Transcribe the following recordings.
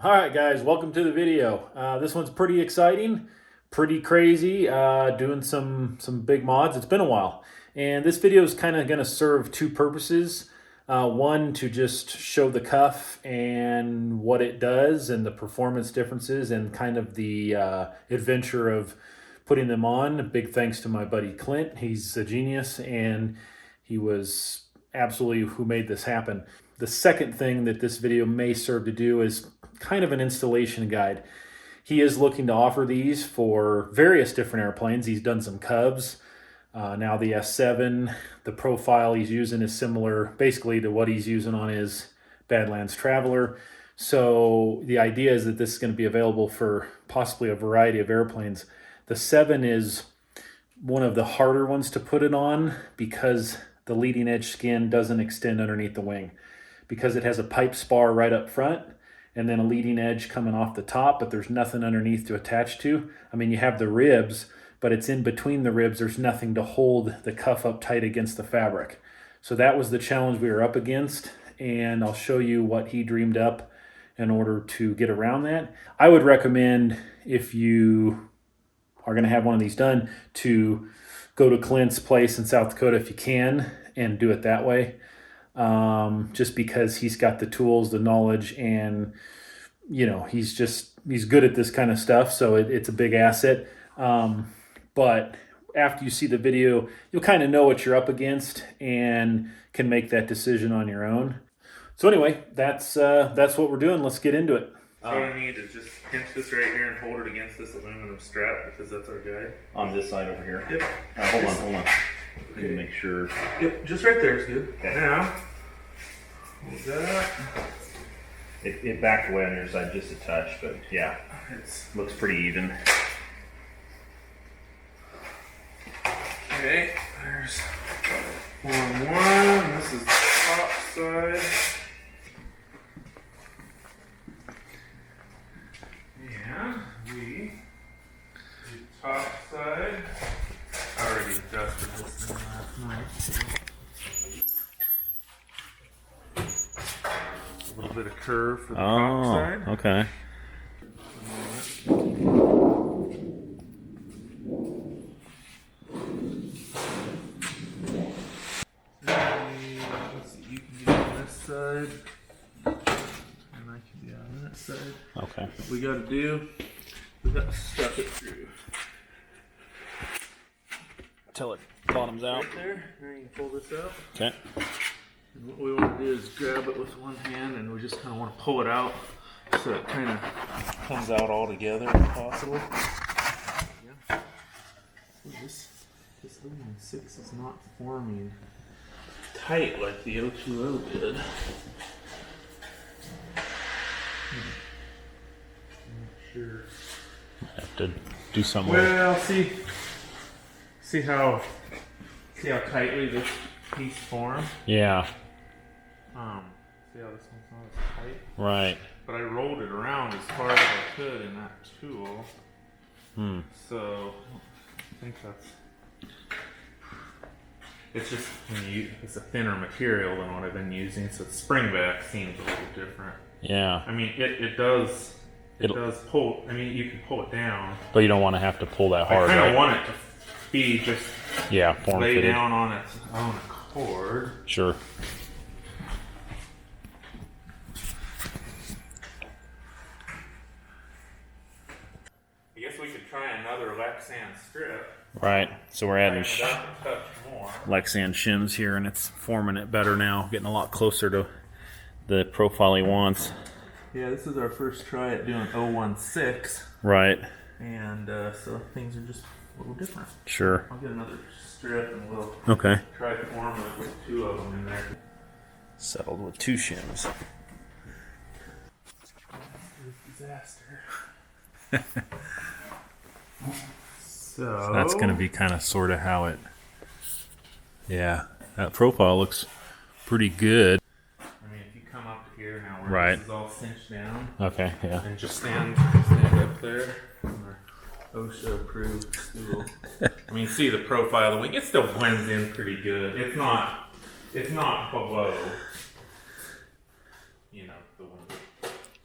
All right, guys, welcome to the video. This one's pretty exciting, pretty crazy, doing some big mods. It's been a while. And this video is kind of going to serve two purposes. One, to just show the cuff and what it does and the performance differences and kind of the adventure of putting them on. Big thanks to my buddy Clint. He's a genius and he was absolutely who made this happen. The second thing that this video may serve to do is kind of an installation guide. He is looking to offer these for various different airplanes. He's done some Cubs. Now the S-7, the profile he's using is similar basically to what he's using on his Badlands Traveler. So the idea is that this is going to be available for possibly a variety of airplanes. The 7 is one of the harder ones to put it on because the leading edge skin doesn't extend underneath the wing. Because it has a pipe spar right up front and then a leading edge coming off the top, but there's nothing underneath to attach to. I mean, you have the ribs, but it's in between the ribs. There's nothing to hold the cuff up tight against the fabric. So that was the challenge we were up against, and I'll show you what he dreamed up in order to get around that. I would recommend, if you are gonna have one of these done, to go to Clint's place in South Dakota if you can, and do it that way. Just because he's got the tools, the knowledge, and you know, he's good at this kind of stuff. So it's a big asset. But after you see the video, you'll kind of know what you're up against and can make that decision on your own. So anyway, that's what we're doing. Let's get into it. So all I need is just pinch this right here and hold it against this aluminum strap because that's our guide. On this side over here. Yep. Hold on. Okay. To make sure. Yep, just right there is good. Okay. Now, hold that. It backed away on your side just a touch, but yeah, it looks pretty even. Okay, there's one. This is the top side. And we do top side. I already adjusted this thing last night. A little bit of curve for the top side. Okay. Let's see, you can be on this side, and I can be on that side. Okay. What we gotta do, we gotta stuff it through. Till it bottoms out. Right there, now you can pull this out. Okay. And what we want to do is grab it with one hand, and we just kind of want to pull it out so it kind of comes out all together if possible. Yeah. This aluminum 6 is not forming tight like the O2O did. Not sure. Have to do something. Well, see how tightly this piece formed. Yeah. See how this one's not as tight. Right. But I rolled it around as far as I could in that tool. So I think that's. It's just it's a thinner material than what I've been using, so spring back seems a little different. Yeah. I mean, it does pull. I mean, you can pull it down, But you don't want to have to pull that hard, I kind of right? want it to be just Form lay fitted. down on its own accord. Sure. I guess we could try another Lexan strip. Right. So we're adding Tighten it up a touch more. Lexan shims here, and it's forming it better now, getting a lot closer to the profile he wants. Yeah, this is our first try at doing 016, Right. and so things are just a little different. Sure. I'll get another strip and we'll Okay. try to form it with 2 of them in there. Settled with 2 shims. Disaster. So that's going to be kind of sort of how it. Yeah, that profile looks pretty good. I mean, if you come up here now where Right. this is all cinched down, Okay. Yeah. and just stand up there on our OSHA approved stool. I mean, see the profile of the wing. It still blends in pretty good. It's not below, you know, the wing.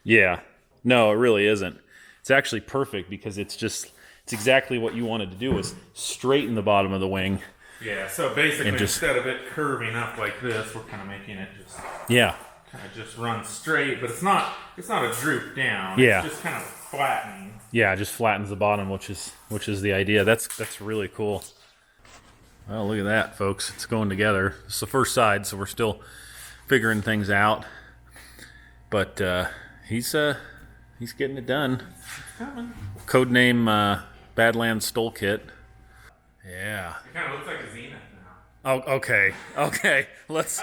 Yeah. No, it really isn't. It's actually perfect because it's exactly what you wanted to do, was straighten the bottom of the wing. Yeah, so basically just- instead of it curving up like this, we're kind of making it just Yeah. kind of just run straight, but it's not a droop down. Yeah. It's just kind of flattening. Yeah, it just flattens the bottom, which is the idea. That's really cool. Well, look at that, folks. It's going together. It's the first side, so we're still figuring things out. But he's getting it done. Codename Badlands STOL Kit. Yeah. It kind of looks like a Zenith now. Oh, okay. Let's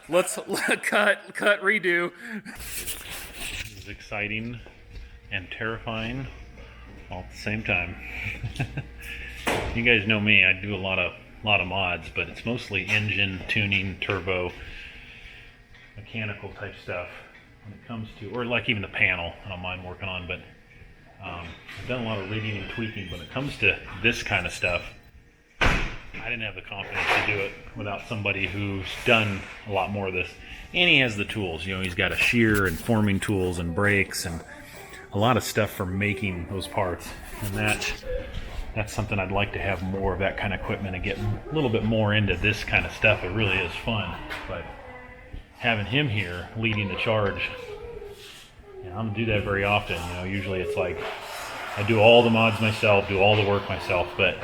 cut, redo. This is exciting and terrifying all at the same time. You guys know me. I do a lot of mods, but it's mostly engine tuning, turbo, mechanical type stuff when it comes to, or like even the panel. I don't mind working on, but I've done a lot of rigging and tweaking. When it comes to this kind of stuff, I didn't have the confidence to do it without somebody who's done a lot more of this. And he has the tools. You know, he's got a shear and forming tools and brakes and a lot of stuff for making those parts. And that's something I'd like to have more of, that kind of equipment, and get a little bit more into this kind of stuff. It really is fun. But having him here leading the charge, I don't do that very often. You know, usually it's like I do all the mods myself, do all the work myself, but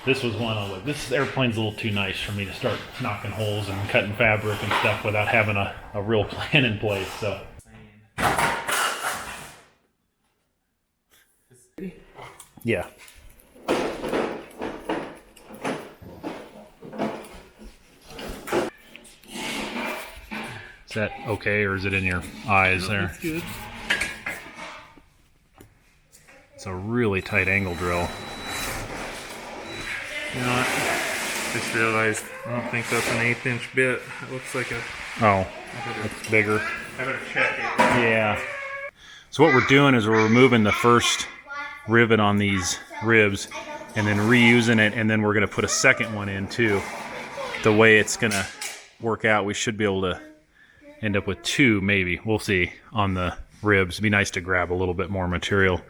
this was one of this airplane's a little too nice for me to start knocking holes and cutting fabric and stuff without having a real plan in place. So yeah. Is that okay, or is it in your eyes there? That's good. It's a really tight angle drill. You know what? Just realized I don't think that's an 1/8 inch bit. It looks like a. Oh, it's bigger. I better check it. Yeah. So what we're doing is we're removing the first rivet on these ribs and then reusing it, and then we're going to put a second one in too. The way it's going to work out, we should be able to end up with two, maybe. We'll see on the ribs. It'd be nice to grab a little bit more material.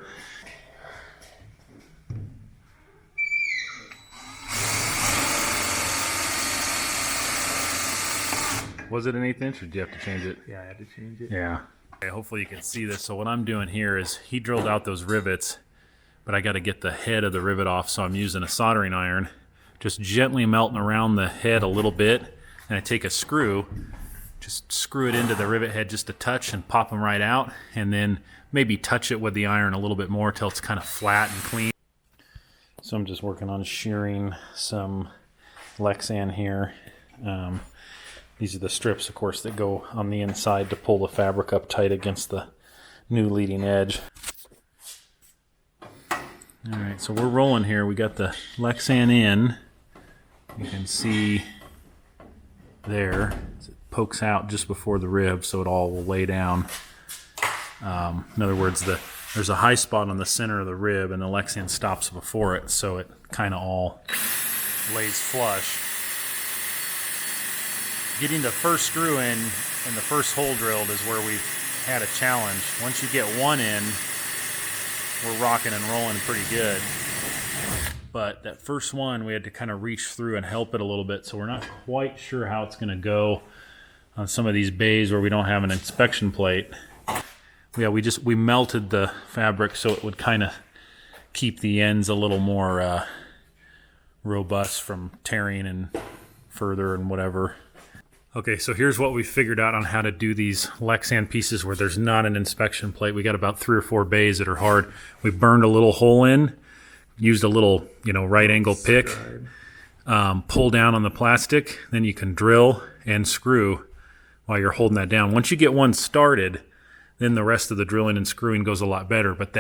Was it an 1/8 inch, or did you have to change it? Yeah, I had to change it. Yeah. Okay, hopefully you can see this. So what I'm doing here is he drilled out those rivets, but I got to get the head of the rivet off, so I'm using a soldering iron, just gently melting around the head a little bit, and I take a screw, just screw it into the rivet head just a touch and pop them right out, and then maybe touch it with the iron a little bit more till it's kind of flat and clean. So I'm just working on shearing some Lexan here. These are the strips, of course, that go on the inside to pull the fabric up tight against the new leading edge. All right, so we're rolling here. We got the Lexan in. You can see there, it pokes out just before the rib, so it all will lay down. In other words, there's a high spot on the center of the rib, and the Lexan stops before it, so it kind of all lays flush. Getting the first screw in and the first hole drilled is where we've had a challenge. Once you get one in, we're rocking and rolling pretty good. But that first one, we had to kind of reach through and help it a little bit, so we're not quite sure how it's going to go on some of these bays where we don't have an inspection plate. Yeah, we melted the fabric so it would kind of keep the ends a little more robust from tearing and further and whatever. Okay, so here's what we figured out on how to do these Lexan pieces where there's not an inspection plate. We got about 3 or 4 bays that are hard. We burned a little hole in, used a little, right angle pick, pull down on the plastic, then you can drill and screw while you're holding that down. Once you get one started, then the rest of the drilling and screwing goes a lot better. But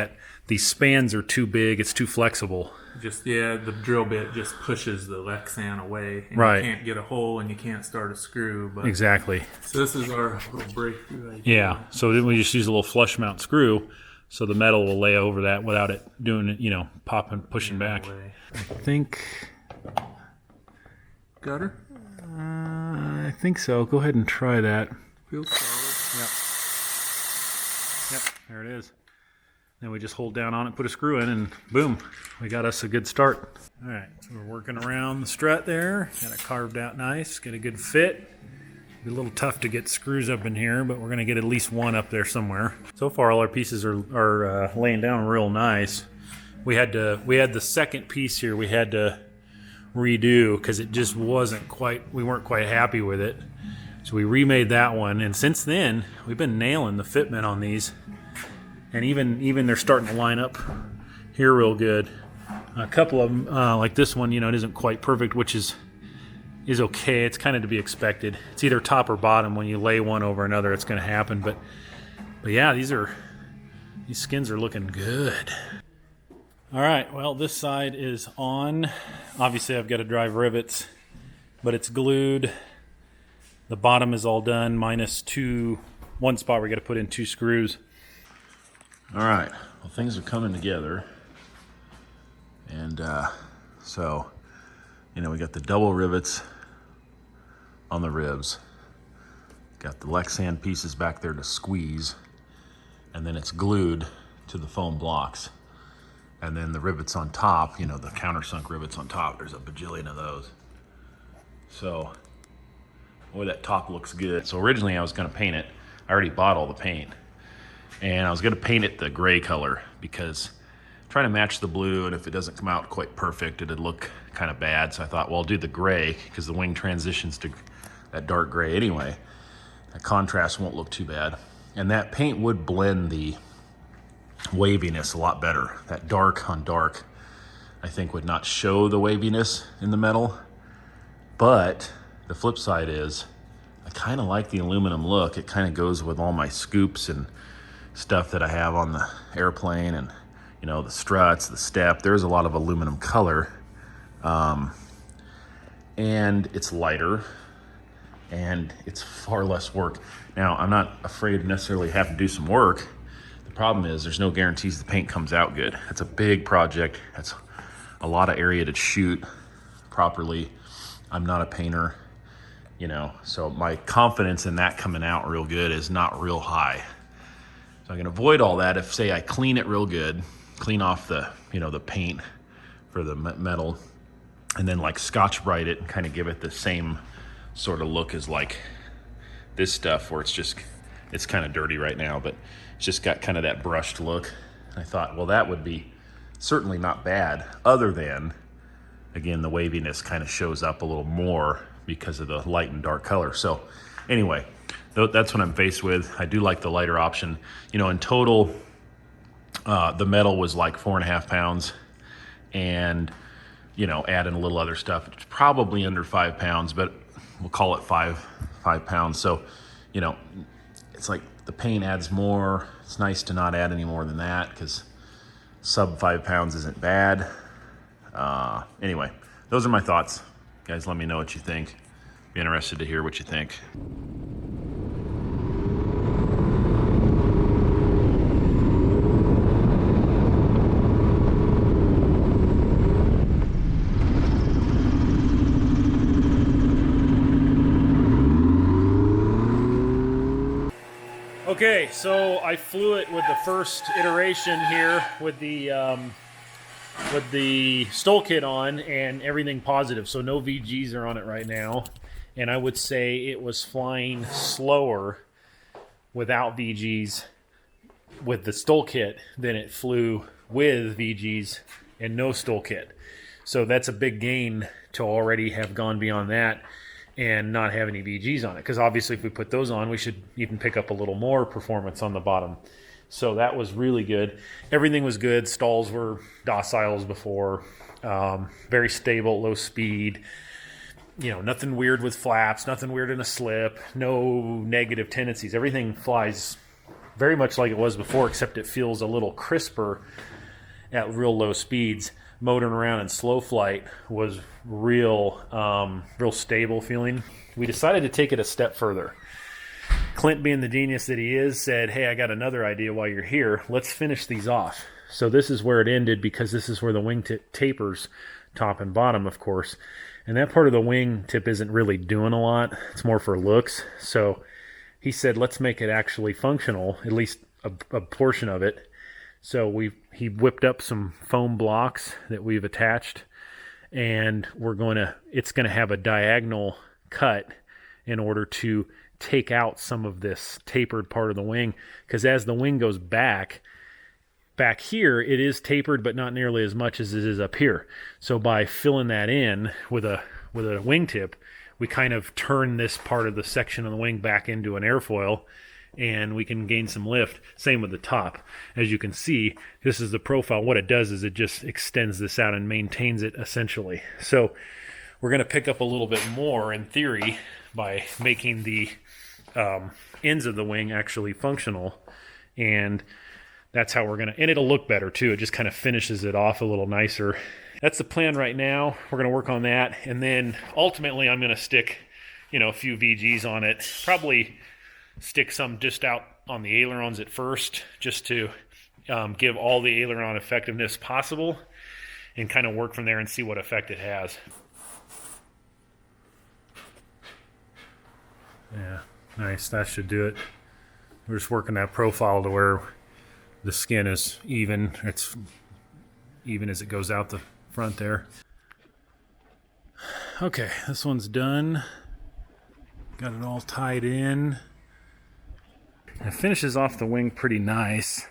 these spans are too big, it's too flexible. The drill bit just pushes the Lexan away, and right. You can't get a hole and you can't start a screw. But exactly. So this is our little breakthrough idea. Yeah. So then we just use a little flush mount screw, so the metal will lay over that without it doing it, popping, pushing back. I think. Got her? I think so. Go ahead and try that. Feels solid. Yep. Yep, there it is. Then we just hold down on it, put a screw in, and boom, we got us a good start. All right, so we're working around the strut there. Got it carved out nice, get a good fit. Be a little tough to get screws up in here, but we're gonna get at least one up there somewhere. So far, all our pieces are laying down real nice. We had the second piece here we had to redo because it just wasn't quite, we weren't quite happy with it. So we remade that one, and since then, we've been nailing the fitment on these. And even they're starting to line up here real good. A couple of them, like this one, you know, it isn't quite perfect, which is okay. It's kind of to be expected. It's either top or bottom. When you lay one over another, it's going to happen. But yeah, these skins are looking good. All right, well, this side is on. Obviously, I've got to drive rivets, but it's glued. The bottom is all done, minus one spot where we got to put in 2 screws. All right, well, things are coming together. And so, you know, we got the double rivets on the ribs. Got the Lexan pieces back there to squeeze. And then it's glued to the foam blocks. And then the rivets on top, you know, the countersunk rivets on top, there's a bajillion of those. So, boy, that top looks good. So originally I was gonna paint it. I already bought all the paint. And I was gonna paint it the gray color because I'm trying to match the blue, and if it doesn't come out quite perfect, it'd look kind of bad. So I thought, well, I'll do the gray because the wing transitions to that dark gray anyway. That contrast won't look too bad. And that paint would blend the waviness a lot better. That dark on dark, I think, would not show the waviness in the metal. But the flip side is, I kind of like the aluminum look. It kind of goes with all my scoops and stuff that I have on the airplane, and you know, the struts, the step. There's a lot of aluminum color, and it's lighter, and it's far less work. Now, I'm not afraid to necessarily have to do some work. The problem is there's no guarantees the paint comes out good. That's a big project. That's a lot of area to shoot properly. I'm not a painter, you know, so my confidence in that coming out real good is not real high. So I can avoid all that if, say, I clean it real good, clean off the, you know, the paint for the metal, and then like Scotch-Brite it and kind of give it the same sort of look as like this stuff, where it's kind of dirty right now, but it's just got kind of that brushed look. I thought, well, that would be certainly not bad, other than, again, the waviness kind of shows up a little more because of the light and dark color. So anyway, that's what I'm faced with. I do like the lighter option. You know, in total, the metal was like 4.5 pounds, and, you know, add in a little other stuff, it's probably under 5 pounds, but we'll call it 5 pounds. So, you know, it's like the paint adds more. It's nice to not add any more than that because sub 5 pounds isn't bad. Anyway, those are my thoughts. Guys, let me know what you think. Be interested to hear what you think. Okay, so I flew it with the first iteration here with the STOL Kit on, and everything positive. So no VGs are on it right now. And I would say it was flying slower without VGs with the STOL Kit than it flew with VGs and no STOL Kit. So that's a big gain to already have gone beyond that and not have any VGs on it. Because obviously if we put those on, we should even pick up a little more performance on the bottom. So that was really good. Everything was good. Stalls were docile as before. Very stable, low speed. You know, nothing weird with flaps, nothing weird in a slip, no negative tendencies. Everything flies very much like it was before, except it feels a little crisper at real low speeds. Motoring around in slow flight was real stable feeling. We decided to take it a step further. Clint, being the genius that he is, said, hey, I got another idea while you're here. Let's finish these off. So this is where it ended, because this is where the wingtip tapers, top and bottom, of course. And that part of the wingtip isn't really doing a lot. It's more for looks. So he said, let's make it actually functional, at least a portion of it. So he whipped up some foam blocks that we've attached, and it's gonna have a diagonal cut in order to take out some of this tapered part of the wing, because as the wing goes back here, it is tapered, but not nearly as much as it is up here. So by filling that in with a wingtip, we kind of turn this part of the section of the wing back into an airfoil, and we can gain some lift. Same with the top. As you can see, this is the profile. What it does is it just extends this out and maintains it essentially. So we're going to pick up a little bit more in theory by making the ends of the wing actually functional, and that's how and it'll look better too. It just kind of finishes it off a little nicer. That's the plan right now. We're going to work on that, and then ultimately I'm going to stick, a few VGs on it. Probably stick some just out on the ailerons at first, just to give all the aileron effectiveness possible, and kind of work from there and see what effect it has. Yeah, nice. That should do it. We're just working that profile to where the skin is even. It's even as it goes out the front there. Okay, this one's done. Got it all tied in. It finishes off the wing pretty nice.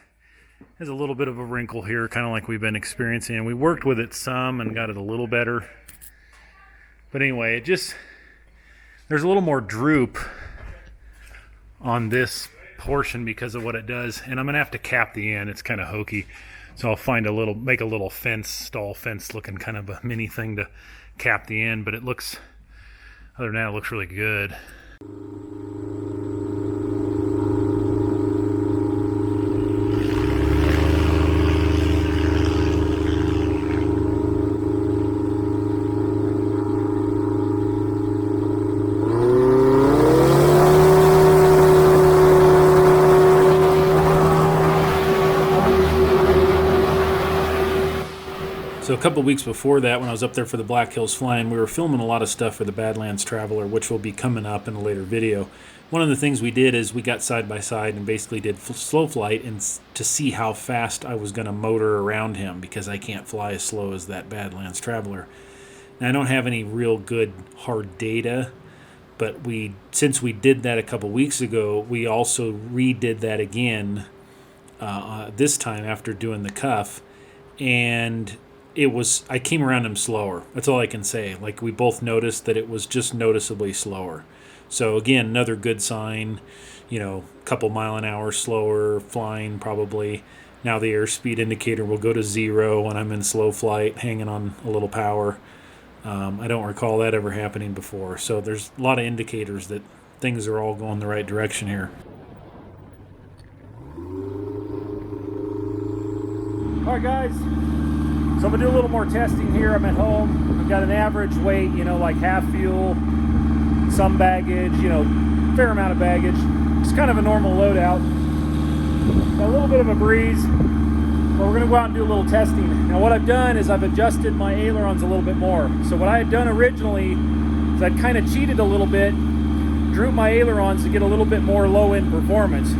There's a little bit of a wrinkle here, kind of like we've been experiencing. We worked with it some and got it a little better. But anyway, there's a little more droop on this portion because of what it does, and I'm gonna have to cap the end. It's kind of hokey, so I'll make a little stall fence looking kind of a mini thing to cap the end. But other than that, it looks really good. So a couple weeks before that, when I was up there for the Black Hills Flying, we were filming a lot of stuff for the Badlands Traveler, which will be coming up in a later video. One of the things we did is we got side by side and basically did slow flight to see how fast I was going to motor around him, because I can't fly as slow as that Badlands Traveler. Now, I don't have any real good hard data, but since we did that a couple weeks ago, we also redid that again this time after doing the cuff, and I came around him slower. That's all I can say. Like, we both noticed that it was just noticeably slower. So again, another good sign, a couple mile an hour slower flying probably. Now the airspeed indicator will go to 0 when I'm in slow flight, hanging on a little power. I don't recall that ever happening before. So there's a lot of indicators that things are all going the right direction here. All right, guys. So I'm going to do a little more testing here. I'm at home. I've got an average weight, like half fuel, some baggage, fair amount of baggage. It's kind of a normal loadout. Got a little bit of a breeze, but we're going to go out and do a little testing. Now what I've done is I've adjusted my ailerons a little bit more. So what I had done originally is I'd kind of cheated a little bit, drooped my ailerons to get a little bit more low-end performance.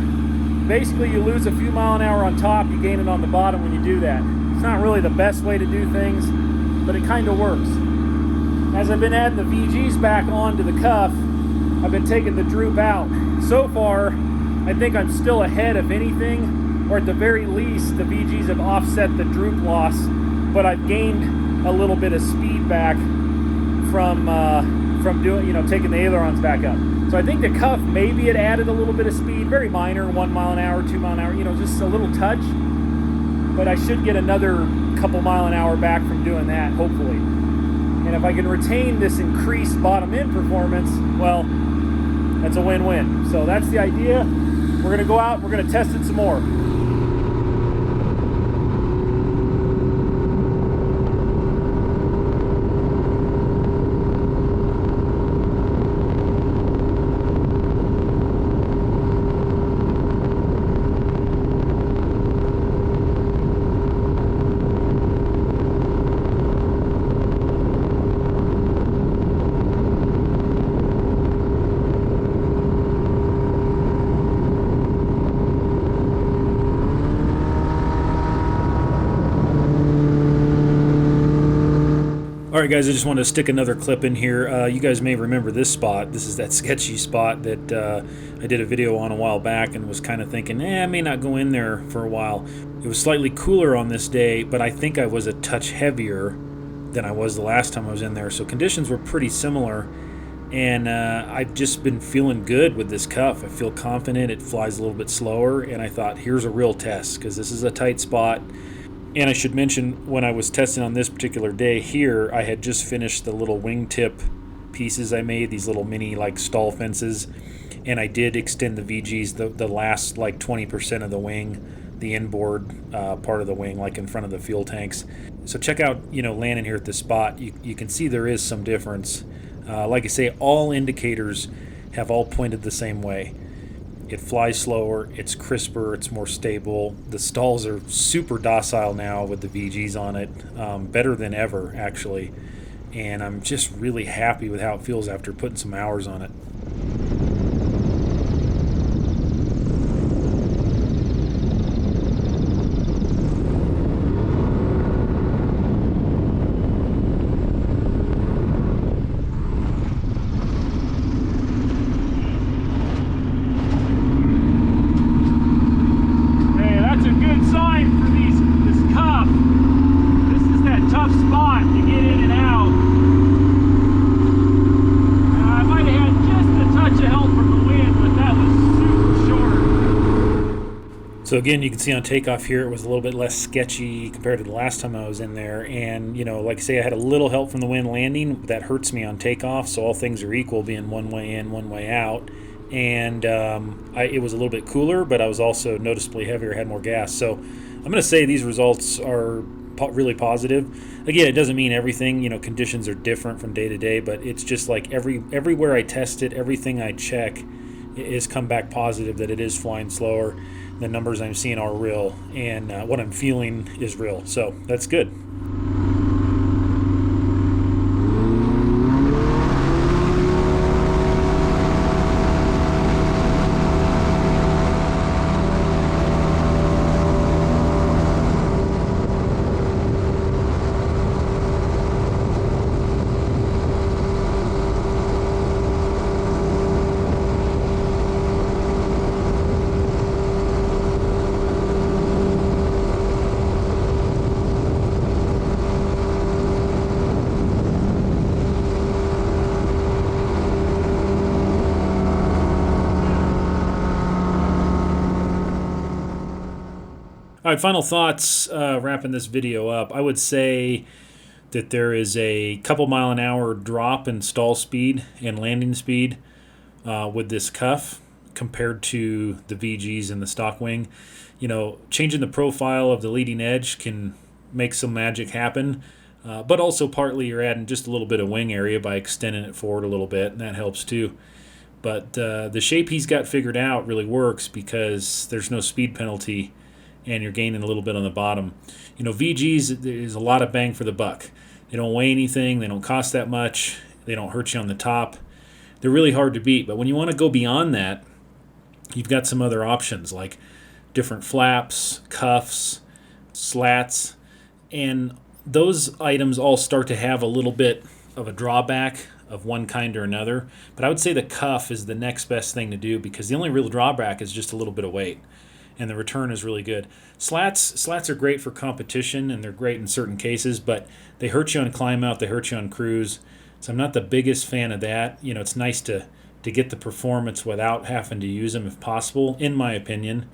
Basically, you lose a few mile an hour on top, you gain it on the bottom when you do that. It's not really the best way to do things, but it kind of works. As I've been adding the VGs back onto the cuff, I've been taking the droop out. So far, I think I'm still ahead of anything, or at the very least, the VGs have offset the droop loss, but I've gained a little bit of speed back from doing, taking the ailerons back up. So I think the cuff, maybe it added a little bit of speed, very minor, 1 mile an hour, 2 mile an hour, just a little touch. But I should get another couple mile an hour back from doing that, hopefully. And if I can retain this increased bottom end performance, well, that's a win-win. So that's the idea. We're going to go out, we're going to test it some more. All right, guys, I just want to stick another clip in here. You guys may remember this spot. This is that sketchy spot that I did a video on a while back and was kind of thinking, I may not go in there for a while. It was slightly cooler on this day, but I think I was a touch heavier than I was the last time I was in there. So conditions were pretty similar, and I've just been feeling good with this cuff. I feel confident. It flies a little bit slower, and I thought, here's a real test, because this is a tight spot. And I should mention, when I was testing on this particular day here, I had just finished the little wingtip pieces I made, these little mini like stall fences, and I did extend the VGs, the last like 20% of the wing, the inboard part of the wing, like in front of the fuel tanks. So check out, landing here at this spot. You can see there is some difference. Like I say, all indicators have all pointed the same way. It flies slower, it's crisper, it's more stable. The stalls are super docile now with the VGs on it, better than ever actually. And I'm just really happy with how it feels after putting some hours on it. So again, you can see on takeoff here, it was a little bit less sketchy compared to the last time I was in there. And, like I say, I had a little help from the wind landing. That hurts me on takeoff, so all things are equal, being one way in, one way out. And it was a little bit cooler, but I was also noticeably heavier, had more gas. So I'm going to say these results are really positive. Again, it doesn't mean everything. Conditions are different from day to day, but it's just like everywhere I test it, everything I check is come back positive that it is flying slower. The numbers I'm seeing are real, and what I'm feeling is real. So that's good. All right, final thoughts, wrapping this video up. I would say that there is a couple mile an hour drop in stall speed and landing speed with this cuff compared to the VGs and the stock wing. Changing the profile of the leading edge can make some magic happen, but also partly you're adding just a little bit of wing area by extending it forward a little bit, and that helps too. But the shape he's got figured out really works because there's no speed penalty, and you're gaining a little bit on the bottom. VGs is a lot of bang for the buck. They don't weigh anything, they don't cost that much, they don't hurt you on the top. They're really hard to beat, but when you want to go beyond that, you've got some other options like different flaps, cuffs, slats, and those items all start to have a little bit of a drawback of one kind or another. But I would say the cuff is the next best thing to do because the only real drawback is just a little bit of weight. And the return is really good. Slats are great for competition, and they're great in certain cases, but they hurt you on climb out, they hurt you on cruise. So I'm not the biggest fan of that. It's nice to get the performance without having to use them if possible, in my opinion.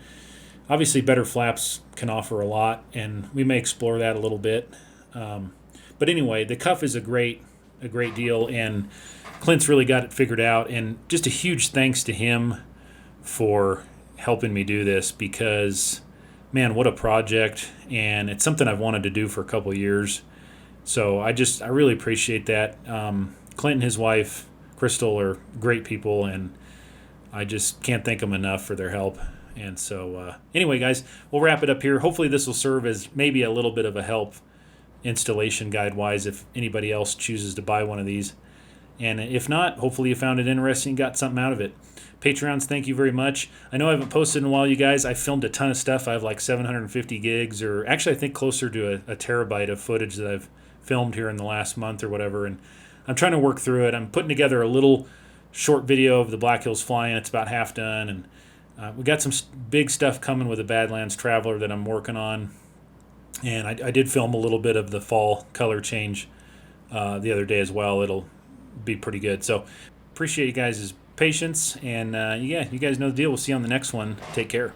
Obviously, better flaps can offer a lot, and we may explore that a little bit. But anyway, the cuff is a great deal, and Clint's really got it figured out. And just a huge thanks to him for helping me do this because, man, what a project, and it's something I've wanted to do for a couple of years. So I really appreciate that. Clint and his wife, Crystal, are great people, and I just can't thank them enough for their help. And so anyway, guys, we'll wrap it up here. Hopefully this will serve as maybe a little bit of a help installation guide-wise if anybody else chooses to buy one of these. And if not, hopefully you found it interesting and got something out of it. Patreons, thank you very much. I know I haven't posted in a while, you guys. I filmed a ton of stuff. I have like 750 gigs, or actually I think closer to a terabyte of footage that I've filmed here in the last month or whatever, and I'm trying to work through it. I'm putting together a little short video of the Black Hills flying. It's about half done, and we got some big stuff coming with the Badlands Traveler that I'm working on. And I did film a little bit of the fall color change the other day as well. It'll be pretty good. So appreciate you guys' patience, and yeah, you guys know the deal. We'll see you on the next one. Take care.